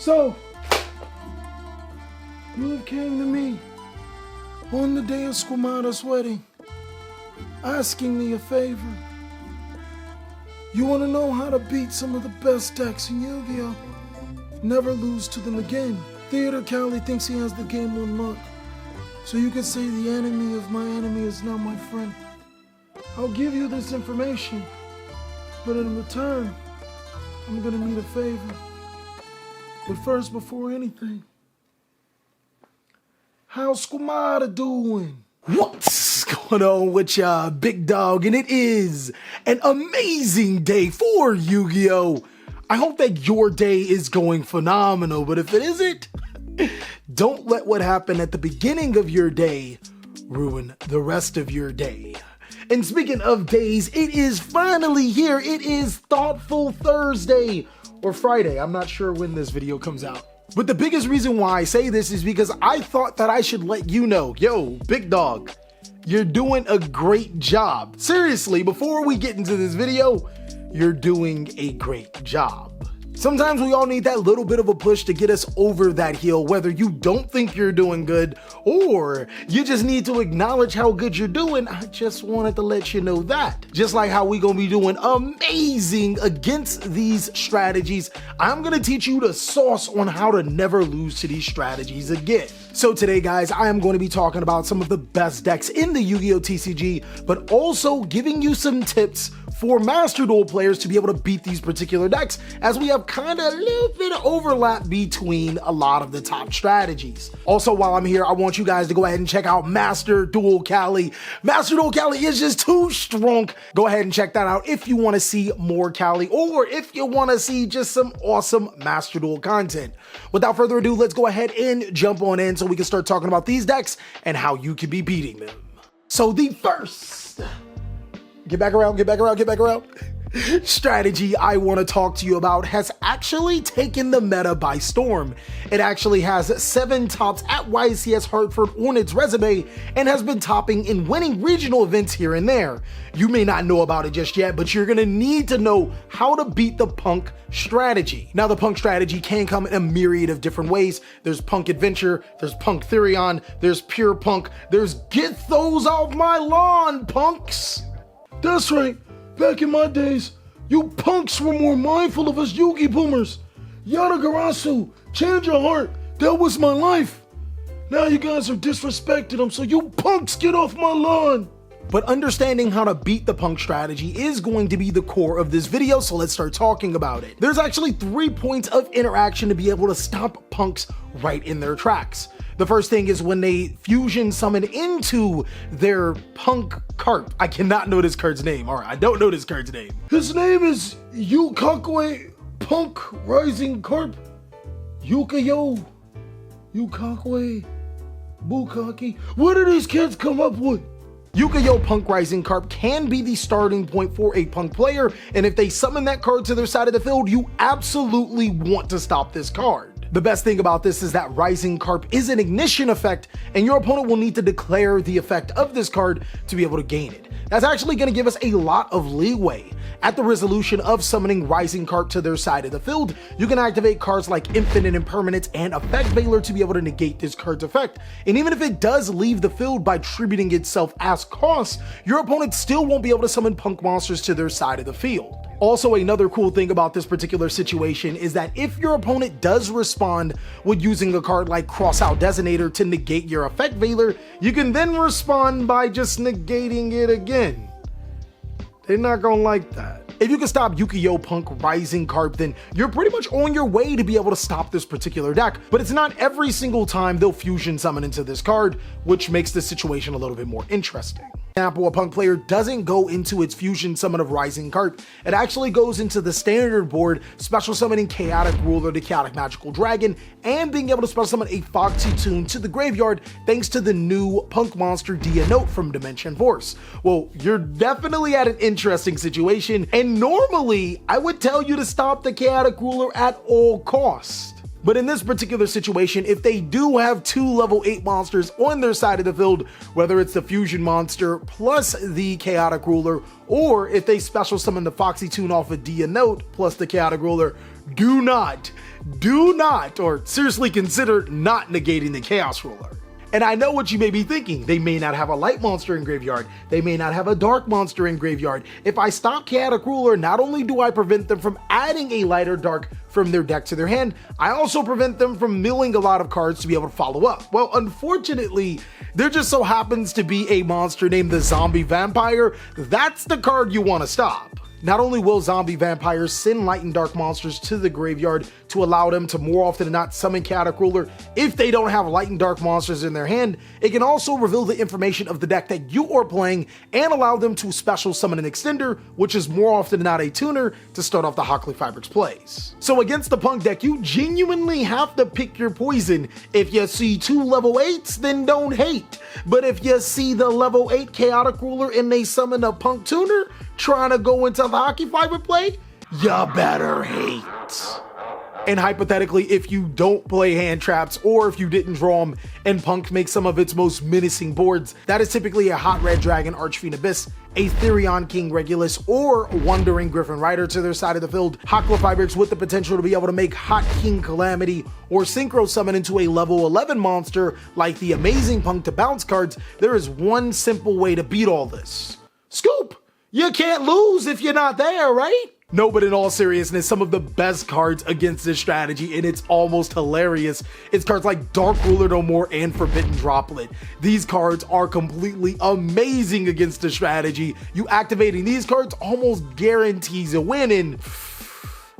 So, you came to me on the day of Squamata's wedding, asking me a favor. You want to know how to beat some of the best decks in Yu-Gi-Oh! Never lose to them again. TheCali thinks he has the game on lock. So you can say the enemy of my enemy is now my friend. I'll give you this information, but in return, I'm gonna need a favor. But first, before anything, how's Squamata doing? What's going on with ya, big dog? And it is an amazing day for Yu-Gi-Oh! I hope that your day is going phenomenal, but if it isn't, don't let what happened at the beginning of your day ruin the rest of your day. And speaking of days, it is finally here. It is Thoughtful Thursday or Friday. I'm not sure when this video comes out. But the biggest reason why I say this is because I thought that I should let you know, yo, big dog, you're doing a great job. Seriously, before we get into this video, you're doing a great job. Sometimes we all need that little bit of a push to get us over that hill, whether you don't think you're doing good or you just need to acknowledge how good you're doing. I just wanted to let you know that. Just like how we gonna be doing amazing against these strategies, I'm gonna teach you the sauce on how to never lose to these strategies again. So today, guys, I am going to be talking about some of the best decks in the Yu-Gi-Oh! TCG, but also giving you some tips for Master Duel players to be able to beat these particular decks, as we have kind of a little bit of overlap between a lot of the top strategies. Also, while I'm here, I want you guys to go ahead and check out Master Duel Cali. Master Duel Cali is just too strong. Go ahead and check that out if you want to see more Cali, or if you want to see just some awesome Master Duel content. Without further ado, let's go ahead and jump on in so we can start talking about these decks and how you can be beating them. So the first, get back around, strategy I want to talk to you about has actually taken the meta by storm. It actually has 7 tops at YCS Hartford on its resume and has been topping in winning regional events here and there. You may not know about it just yet, but you're going to need to know how to beat the P.U.N.K strategy. Now, the P.U.N.K strategy can come in a myriad of different ways. There's P.U.N.K Adventure, there's P.U.N.K Therion, there's pure P.U.N.K, there's get those off my lawn, punks. That's right. Back in my days, you punks were more mindful of us Yugi boomers. Yada Garasu, change your heart. That was my life. Now you guys are disrespecting them, so you punks get off my lawn. But understanding how to beat the P.U.N.K strategy is going to be the core of this video, so let's start talking about it. There's actually 3 points of interaction to be able to stop punks right in their tracks. The first thing is when they fusion summon into their P.U.N.K Carp. I cannot know this card's name. All right, I don't know this card's name. His name is P.U.N.K Rising Carp. Yugioh. P.U.N.K Bukaki. What did these kids come up with? Yugioh P.U.N.K Rising Carp can be the starting point for a P.U.N.K player, and if they summon that card to their side of the field, you absolutely want to stop this card. The best thing about this is that Rising Carp is an ignition effect, and your opponent will need to declare the effect of this card to be able to gain it. That's actually going to give us a lot of leeway. At the resolution of summoning Rising Carp to their side of the field, you can activate cards like Infinite Impermanence and Effect Veiler to be able to negate this card's effect. And even if it does leave the field by tributing itself as cost, your opponent still won't be able to summon P.U.N.K monsters to their side of the field. Also, another cool thing about this particular situation is that if your opponent does respond with using a card like Crossout Designator to negate your Effect Veiler, you can then respond by just negating it again. They're not gonna like that. If you can stop Yugioh P.U.N.K Rising Carp, then you're pretty much on your way to be able to stop this particular deck, but it's not every single time they'll fusion summon into this card, which makes the situation a little bit more interesting. For example, a P.U.N.K player doesn't go into its fusion summon of Rising Carp, it actually goes into the standard board, special summoning Chaotic Ruler to Chaotic Magical Dragon, and being able to special summon a Foxy Tune to the graveyard thanks to the new P.U.N.K monster Dia Note from Dimension Force. Well, you're definitely at an interesting situation, and normally I would tell you to stop the Chaotic Ruler at all costs. But in this particular situation, if they do have 2 level 8 monsters on their side of the field, whether it's the Fusion Monster plus the Chaotic Ruler, or if they special summon the Foxy Tune off of Dia Note plus the Chaotic Ruler, do not do not, or seriously consider not negating the Chaos Ruler. And I know what you may be thinking. They may not have a light monster in graveyard. They may not have a dark monster in graveyard. If I stop Chaotic Ruler, not only do I prevent them from adding a light or dark from their deck to their hand, I also prevent them from milling a lot of cards to be able to follow up. Well, unfortunately, there just so happens to be a monster named the Zombie Vampire. That's the card you want to stop. Not only will zombie vampires send light and dark monsters to the graveyard to allow them to more often than not summon Chaotic Ruler if they don't have light and dark monsters in their hand, it can also reveal the information of the deck that you are playing and allow them to special summon an extender, which is more often than not a tuner, to start off the Hockley Fabrics plays. So against the P.U.N.K deck, you genuinely have to pick your poison. If you see 2 level 8s, then don't hate. But if you see the level 8 Chaotic Ruler and they summon a P.U.N.K tuner trying to go into the Hockey Fiber play, you better hate. And hypothetically, if you don't play hand traps or if you didn't draw them and P.U.N.K makes some of its most menacing boards, that is typically a Hot Red Dragon Archfiend Abyss, a Therion King Regulus, or Wandering Griffin Rider to their side of the field. Hockley Fabrics with the potential to be able to make Hot King Calamity or Synchro Summon into a level 11 monster like the amazing P.U.N.K to bounce cards. There is one simple way to beat all this. Scoop! You can't lose if you're not there, right? No, but in all seriousness, some of the best cards against this strategy, and it's almost hilarious, it's cards like Dark Ruler No More and Forbidden Droplet. These cards are completely amazing against the strategy. You activating these cards almost guarantees a win, and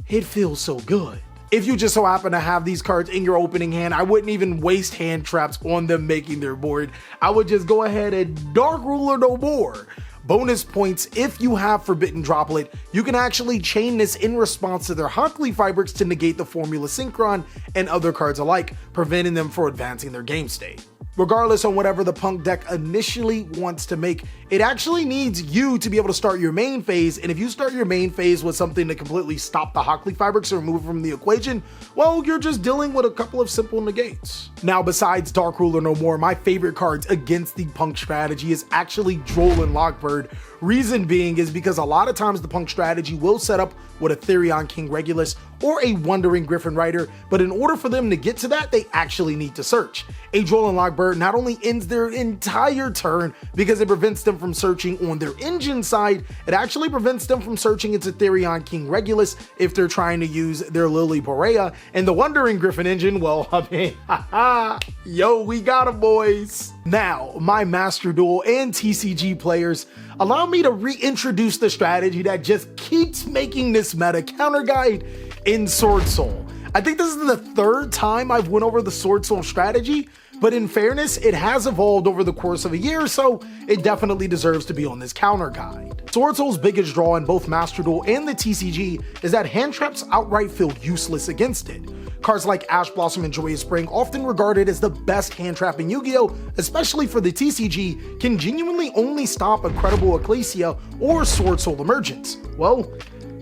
it feels so good. If you just so happen to have these cards in your opening hand, I wouldn't even waste hand traps on them making their board. I would just go ahead and Dark Ruler No More. Bonus points, if you have Forbidden Droplet, you can actually chain this in response to their Hockley Fabrics to negate the Formula Synchron and other cards alike, preventing them from advancing their game state. Regardless on whatever the P.U.N.K deck initially wants to make, it actually needs you to be able to start your main phase, and if you start your main phase with something to completely stop the Hockley Fabrics or remove from the equation, well, you're just dealing with a couple of simple negates. Now, besides Dark Ruler No More, my favorite cards against the P.U.N.K strategy is actually Droll and Lockbird. Reason being is because a lot of times the P.U.N.K strategy will set up with a Therion King Regulus or a Wandering Griffin Rider, but in order for them to get to that, they actually need to search. A Droll and Lockbird not only ends their entire turn because it prevents them from searching on their engine side, it actually prevents them from searching into Therion King Regulus if they're trying to use their Lily Borea, and the Wandering Griffin engine, well, I mean, haha, yo, we got 'em, boys. Now, my Master Duel and TCG players, allow me to reintroduce the strategy that just keeps making this meta counter guide in Swordsoul. I think this is the 3rd time I've went over the Swordsoul strategy, but in fairness, it has evolved over the course of a year, so it definitely deserves to be on this counter guide. Swordsoul's biggest draw in both Master Duel and the TCG is that hand traps outright feel useless against it. Cards like Ash Blossom and Joyous Spring, often regarded as the best hand trap in Yu-Gi-Oh!, especially for the TCG, can genuinely only stop Incredible Ecclesia or Swordsoul Emergence. Well,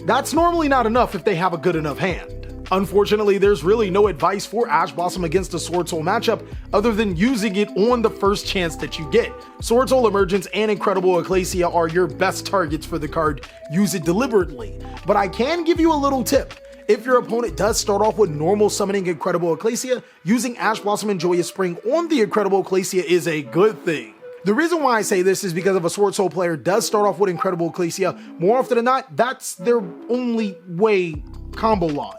that's normally not enough if they have a good enough hand. Unfortunately, there's really no advice for Ash Blossom against a Swordsoul matchup other than using it on the first chance that you get. Swordsoul Emergence and Incredible Ecclesia are your best targets for the card. Use it deliberately. But I can give you a little tip. If your opponent does start off with normal summoning Incredible Ecclesia, using Ash Blossom and Joyous Spring on the Incredible Ecclesia is a good thing. The reason why I say this is because if a Swordsoul player does start off with Incredible Ecclesia, more often than not, that's their only way combo line.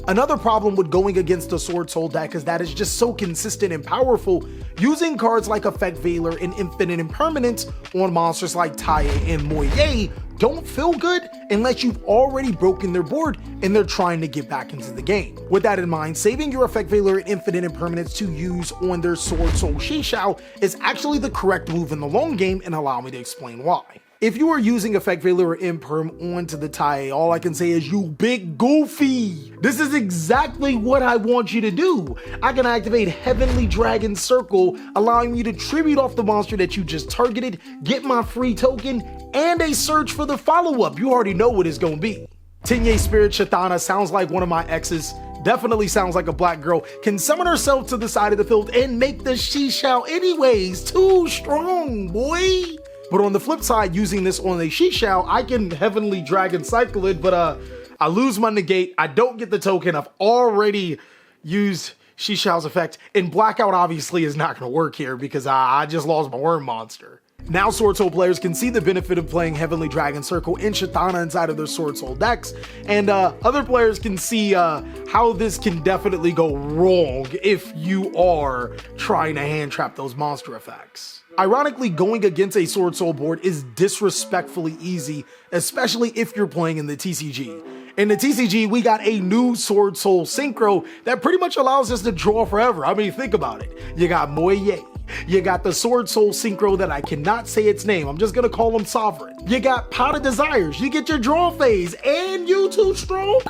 Another problem with going against a Swordsoul deck is that it's just so consistent and powerful. Using cards like Effect Veiler and Infinite Impermanence on monsters like Taie and Moye don't feel good unless you've already broken their board and they're trying to get back into the game. With that in mind, saving your Effect Veiler and Infinite Impermanence to use on their Swordsoul Shishao is actually the correct move in the long game, and allow me to explain why. If you are using Effect Veiler or Imperm onto the Taie, all I can say is you big goofy. This is exactly what I want you to do. I can activate Heavenly Dragon Circle, allowing you to tribute off the monster that you just targeted, get my free token, and a search for the follow-up. You already know what it's gonna be. Tenye Spirit Shatana sounds like one of my exes. Definitely sounds like a black girl. Can summon herself to the side of the field and make the Shishao anyways. Too strong, boy. But on the flip side, using this on a Shishao, I can Heavenly Dragon cycle it, but I lose my negate. I don't get the token. I've already used Xiao's effect, and Blackout obviously is not going to work here because I just lost my Worm Monster. Now Swordsoul players can see the benefit of playing Heavenly Dragon Circle and Shatana inside of their Swordsoul decks, and other players can see how this can definitely go wrong if you are trying to hand trap those monster effects. Ironically, going against a Swordsoul board is disrespectfully easy, especially if you're playing in the TCG. In the TCG, we got a new Swordsoul Synchro that pretty much allows us to draw forever. I mean, think about it. You got Moye. You got the Swordsoul Synchro that I cannot say its name. I'm just gonna call him Sovereign. You got Pot of Desires. You get your draw phase and you too strong.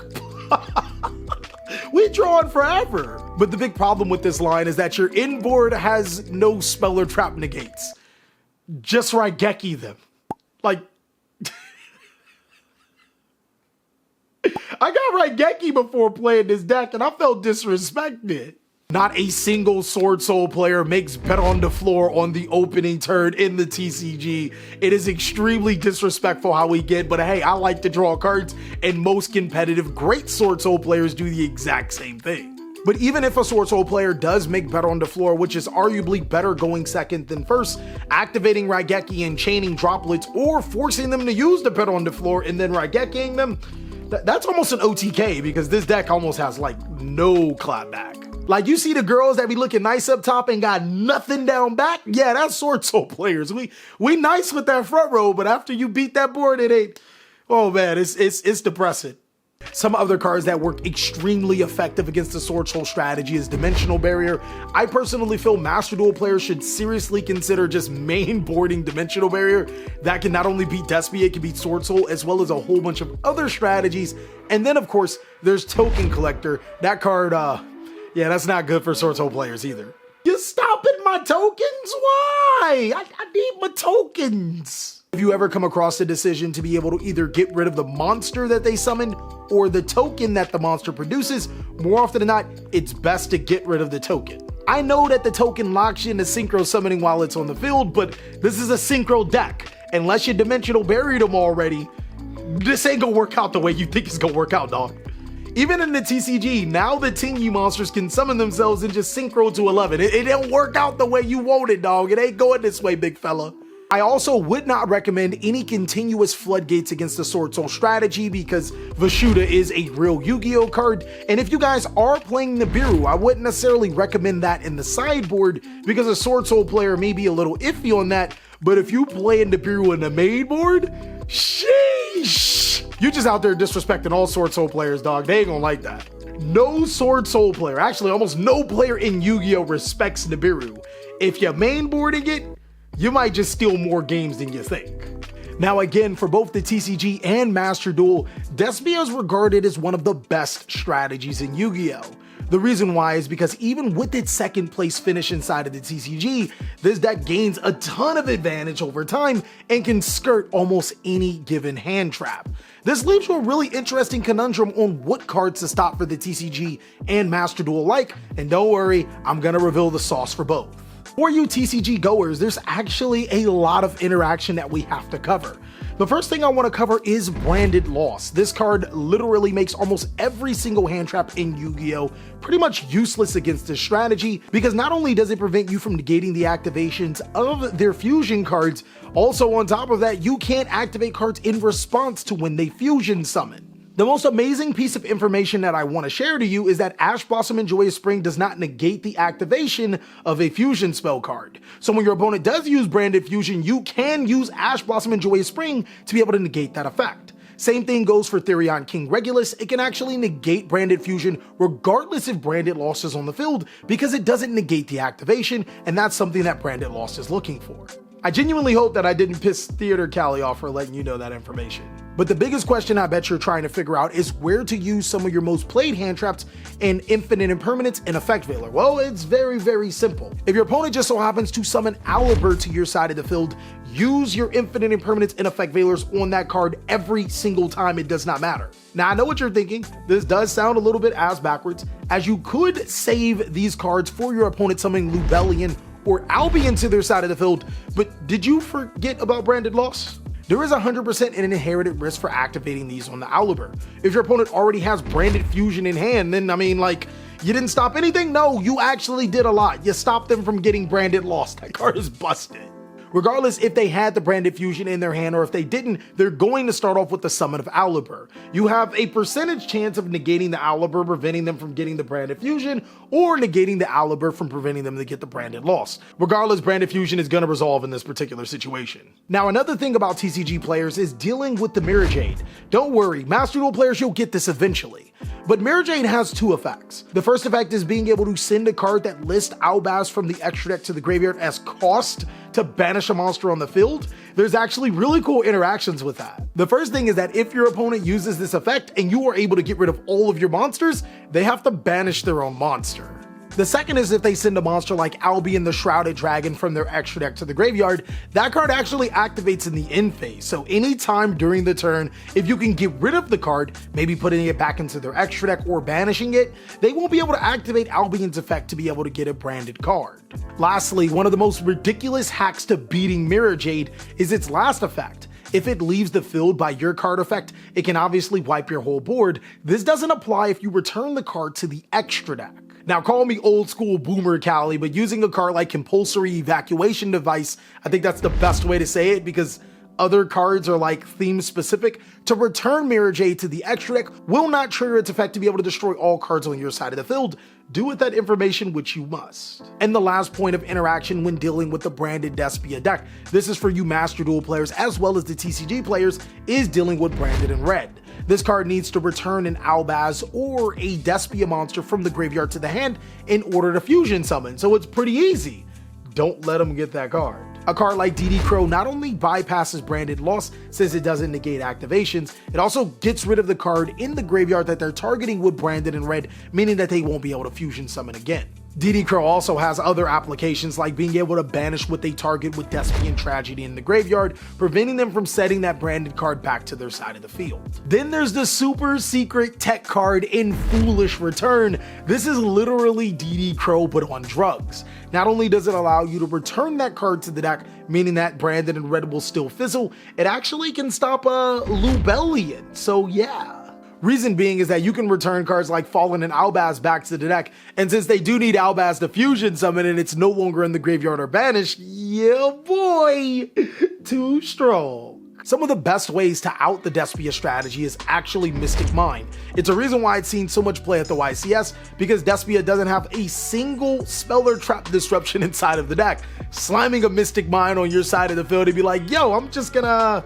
We drawing forever. But the big problem with this line is that your inboard has no spell or trap negates. Just Raigeki them. Like, I got Raigeki before playing this deck and I felt disrespected. Not a single Swordsoul player makes bet on the floor on the opening turn in the TCG. It is extremely disrespectful how we get, but hey, I like to draw cards, and most competitive great Swordsoul players do the exact same thing. But even if a Swordsoul player does make bet on the floor, which is arguably better going second than first, activating Raigeki and chaining droplets or forcing them to use the bet on the floor and then Raigekiing them, that's almost an OTK because this deck almost has like no clapback. Like, you see the girls that be looking nice up top and got nothing down back? Yeah, that's Swordsoul players. We nice with that front row, but after you beat that board, it ain't, oh man, it's depressing. Some other cards that work extremely effective against the Swordsoul strategy is Dimensional Barrier. I personally feel Master Duel players should seriously consider just main boarding Dimensional Barrier. That can not only beat Despia, it can beat Swordsoul, as well as a whole bunch of other strategies. And then of course, there's Token Collector. That card, yeah, that's not good for Swordsoul players either. You're stopping my tokens? Why? I need my tokens. If you ever come across a decision to be able to either get rid of the monster that they summoned or the token that the monster produces, more often than not, it's best to get rid of the token. I know that the token locks you into synchro summoning while it's on the field, but this is a synchro deck. Unless you dimensional buried them already, this ain't gonna work out the way you think it's gonna work out, dog. Even in the TCG, now the Tingy monsters can summon themselves and just synchro to 11. It don't work out the way you want it, dog. It ain't going this way, big fella. I also would not recommend any continuous floodgates against the Swordsoul strategy because Vashuda is a real Yu-Gi-Oh card, and if you guys are playing Nibiru, I wouldn't necessarily recommend that in the sideboard because a Swordsoul player may be a little iffy on that, but if you play Nibiru in the main board, sheesh! You just out there disrespecting all Swordsoul players, dog. They ain't gonna like that. No Swordsoul player, actually almost no player in Yu-Gi-Oh respects Nibiru. If you're main boarding it, you might just steal more games than you think. Now again, for both the TCG and Master Duel, Despia is regarded as one of the best strategies in Yu-Gi-Oh! The reason why is because even with its second place finish inside of the TCG, this deck gains a ton of advantage over time and can skirt almost any given hand trap. This leaves you a really interesting conundrum on what cards to stop for the TCG and Master Duel alike, and don't worry, I'm gonna reveal the sauce for both. For you TCG goers, there's actually a lot of interaction that we have to cover. The first thing I want to cover is Branded Loss. This card literally makes almost every single hand trap in Yu-Gi-Oh! Pretty much useless against this strategy because not only does it prevent you from negating the activations of their fusion cards, also on top of that, you can't activate cards in response to when they fusion summon. The most amazing piece of information that I want to share to you is that Ash Blossom and Joyous Spring does not negate the activation of a fusion spell card. So when your opponent does use Branded Fusion, you can use Ash Blossom and Joyous Spring to be able to negate that effect. Same thing goes for Therion King Regulus. It can actually negate Branded Fusion regardless if Branded Loss is on the field because it doesn't negate the activation, and that's something that Branded Loss is looking for. I genuinely hope that I didn't piss TheCali off for letting you know that information. But the biggest question I bet you're trying to figure out is where to use some of your most played hand traps in Infinite Impermanence and Effect Veiler. Well, it's very, very simple. If your opponent just so happens to summon Owlbird to your side of the field, use your Infinite Impermanence and Effect Veilers on that card every single time. It does not matter. Now, I know what you're thinking. This does sound a little bit ass backwards, as you could save these cards for your opponent summoning Lubellion or Albion to their side of the field, but did you forget about Branded Loss? There is 100% an inherited risk for activating these on the Owlbear. If your opponent already has branded fusion in hand, then I mean, like, you didn't stop anything? No, you actually did a lot. You stopped them from getting branded lost. That card is busted. Regardless if they had the branded fusion in their hand or if they didn't, they're going to start off with the summon of Owlbear. You have a percentage chance of negating the Owlbear, preventing them from getting the branded fusion, or negating the Owlbear from preventing them to get the branded loss. Regardless, branded fusion is going to resolve in this particular situation. Now, another thing about TCG players is dealing with the Mirror Jade. Don't worry, Master Duel players, you'll get this eventually. But Mirror Jade has two effects. The first effect is being able to send a card that lists Owlbears from the extra deck to the graveyard as cost to banish a monster on the field. There's actually really cool interactions with that. The first thing is that if your opponent uses this effect and you are able to get rid of all of your monsters, they have to banish their own monster. The second is if they send a monster like Albion the Shrouded Dragon from their extra deck to the graveyard, that card actually activates in the end phase. So anytime during the turn, if you can get rid of the card, maybe putting it back into their extra deck or banishing it, they won't be able to activate Albion's effect to be able to get a branded card. Lastly, one of the most ridiculous hacks to beating Mirror Jade is its last effect. If it leaves the field by your card effect, it can obviously wipe your whole board. This doesn't apply if you return the card to the extra deck. Now, call me old school boomer Cali, but using a card like Compulsory Evacuation Device, I think that's the best way to say it because other cards are like theme specific. To return Mirror Jade to the extra deck will not trigger its effect to be able to destroy all cards on your side of the field. Do with that information which you must. And the last point of interaction when dealing with the branded Despia deck, this is for you Master Duel players as well as the TCG players, is dealing with branded in red. This card needs to return an Owlbear or a Despia monster from the graveyard to the hand in order to fusion summon, so it's pretty easy. Don't let them get that card. A card like DD Crow not only bypasses branded loss since it doesn't negate activations, it also gets rid of the card in the graveyard that they're targeting with branded in red, meaning that they won't be able to fusion summon again. DD Crow also has other applications like being able to banish what they target with Despian Tragedy in the graveyard, preventing them from setting that branded card back to their side of the field. Then there's the super secret tech card in Foolish Return. This is literally DD Crow but on drugs. Not only does it allow you to return that card to the deck, meaning that branded in red will still fizzle, it actually can stop a Lubellion, so yeah. Reason being is that you can return cards like Fallen and Owlbear back to the deck, and since they do need Owlbear to fusion summon and it's no longer in the graveyard or banished, yeah boy, too strong. Some of the best ways to out the Despia strategy is actually Mystic Mine. It's a reason why it's seen so much play at the YCS, because Despia doesn't have a single spell or trap disruption inside of the deck. Sliming a Mystic Mine on your side of the field and be like, yo, I'm just gonna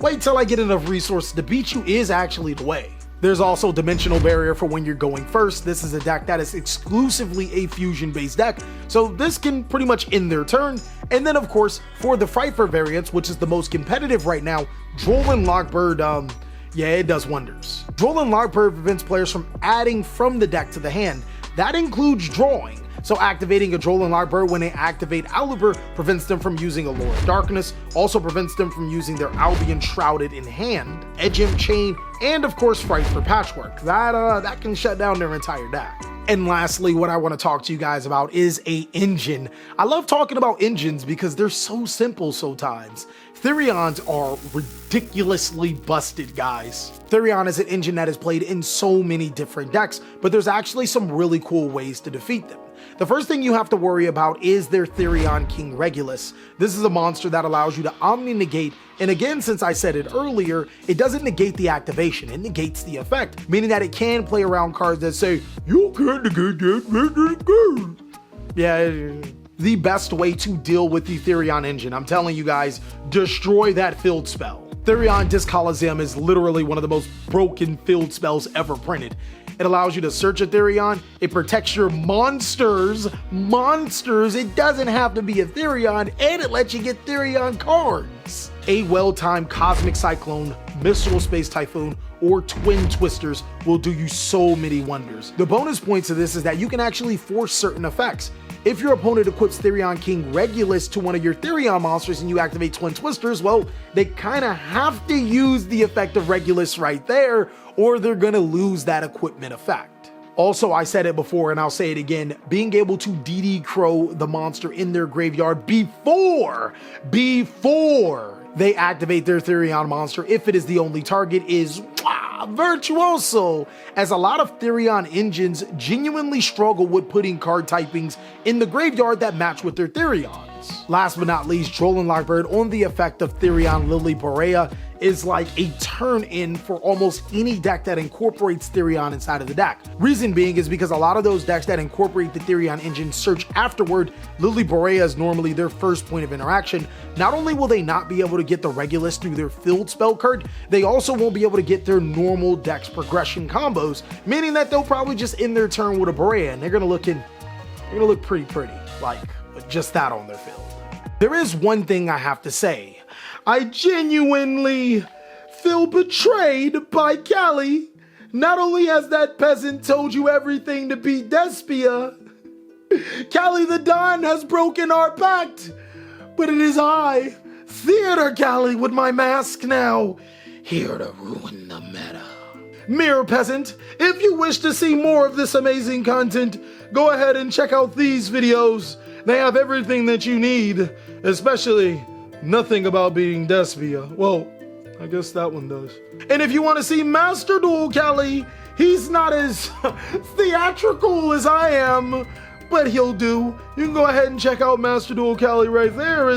wait till I get enough resources to beat you is actually the way. There's also Dimensional Barrier for when you're going first. This is a deck that is exclusively a fusion-based deck, so this can pretty much end their turn. And then, of course, for the Frightfur variants, which is the most competitive right now, Drolan Lockbird, yeah, it does wonders. Drolan Lockbird prevents players from adding from the deck to the hand. That includes drawing. So activating a Drolan Lockbird when they activate Owlbear prevents them from using a Lore of Darkness, also prevents them from using their Albion Shrouded in hand, Edgem Chain, and of course Frightfur Patchwork. That can shut down their entire deck. And lastly, what I want to talk to you guys about is a engine. I love talking about engines because they're so simple sometimes. Therions are ridiculously busted, guys. Therion is an engine that is played in so many different decks, but there's actually some really cool ways to defeat them. The first thing you have to worry about is their Therion King Regulus. This is a monster that allows you to Omni-Negate, and again, since I said it earlier, it doesn't negate the activation, it negates the effect, meaning that it can play around cards that say, you can't negate that. Yeah, the best way to deal with the Therion engine, I'm telling you guys, destroy that field spell. Therion Discolosim is literally one of the most broken field spells ever printed. It allows you to search a Therion, it protects your monsters, it doesn't have to be a Therion, and it lets you get Therion cards. A well-timed Cosmic Cyclone, Mystical Space Typhoon, or Twin Twisters will do you so many wonders. The bonus point to this is that you can actually force certain effects. If your opponent equips Therion King Regulus to one of your Therion monsters and you activate Twin Twisters, well, they kind of have to use the effect of Regulus right there, or they're gonna lose that equipment effect. Also, I said it before and I'll say it again, being able to DD Crow the monster in their graveyard before they activate their Therion monster if it is the only target is Virtuoso, as a lot of Therion engines genuinely struggle with putting card typings in the graveyard that match with their Therions. Last but not least, Trolling Lockbird on the effect of Therion Lily Borea is like a turn-in for almost any deck that incorporates Therion inside of the deck. Reason being is because a lot of those decks that incorporate the Therion engine search afterward. Lily Borea is normally their first point of interaction. Not only will they not be able to get the Regulus through their field spell card, they also won't be able to get their normal dex progression combos, meaning that they'll probably just end their turn with a Borea and they're gonna look pretty, like with just that on their field. There is one thing I have to say. I genuinely feel betrayed by Callie. Not only has that peasant told you everything to beat Despia, Callie the Don has broken our pact, but it is I, Theater Callie, with my mask now, here to ruin the meta. Mirror Peasant, if you wish to see more of this amazing content, go ahead and check out these videos. They have everything that you need, especially nothing about being Despia. Well, I guess that one does. And if you want to see Master Duel Callie, he's not as theatrical as I am, but he'll do. You can go ahead and check out Master Duel Callie right there.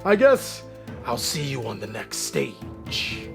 I guess I'll see you on the next stage.